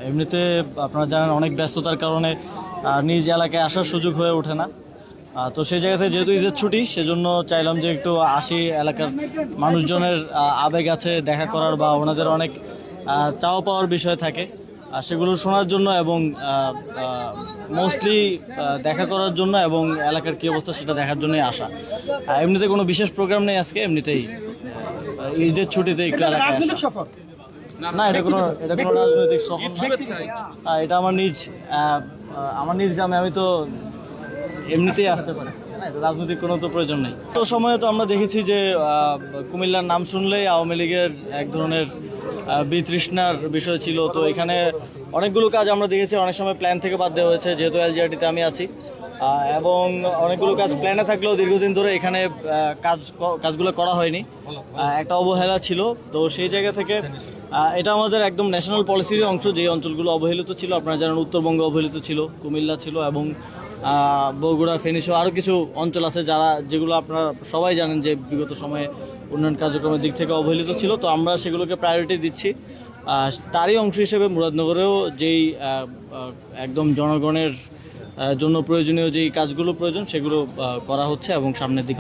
এমনিতে আপনারা জানেন অনেক ব্যস্ততার কারণে নিজ এলাকায় আসার সুযোগ হয়ে ওঠে না। তো সেই জায়গা থেকে যেহেতু ঈদের ছুটি, সেজন্য চাইলাম যে একটু আসি, এলাকার মানুষজনের আবেগ আছে দেখা করার বা ওনাদের অনেক চাওয়া পাওয়ার বিষয় থাকে, সেগুলো শোনার জন্য এবং মোস্টলি দেখা করার জন্য এবং এলাকার কী অবস্থা সেটা দেখার জন্যই আসা। এমনিতে কোনো বিশেষ প্রোগ্রাম নেই আজকে, এমনিতেই ঈদের ছুটিতে একটু এলাকায় আসা। না, এটা কোনো রাজনৈতিক সফর না, এটা আমার নিজ গ্রামে। আমি তো এমনিতেই আসতে পারি, রাজনৈতিক কোনো তো প্রয়োজন নেই। তো সময়ে তো আমরা দেখেছি যে কুমিল্লার নাম শুনলেই আওয়ামী লীগের এক ধরনের বিতৃষ্ণার বিষয় ছিল। তো এখানে অনেকগুলো কাজ আমরা দেখেছি অনেক সময় প্ল্যান থেকে বাদ দেওয়া হয়েছে, যেহেতু এলজিআরটিতে আমি আছি, এবং অনেকগুলো কাজ প্ল্যানে থাকলেও দীর্ঘদিন ধরে এখানে কাজগুলো করা হয়নি, একটা অবহেলা ছিল। তো সেই জায়গা থেকে এটা আমাদের একদম ন্যাশনাল পলিসির অংশ। যে অঞ্চলগুলো অবহেলিত ছিল, আপনারা জানেন উত্তরবঙ্গ অবহেলিত ছিল, কুমিল্লা ছিল, এবং বগুড়া, ফেনী সহ আরও কিছু অঞ্চল আছে যেগুলো আপনারা সবাই জানেন যে বিগত সময়ে উন্নয়ন কার্যক্রমের দিক থেকে অবহেলিত ছিল। তো আমরা সেগুলোকে প্রায়োরিটি দিচ্ছি। তারই অংশ হিসেবে মুরাদনগরেও যেই একদম জনগণের জন্য প্রয়োজনীয় যেই কাজগুলো প্রয়োজন সেগুলো করা হচ্ছে এবং সামনের দিকে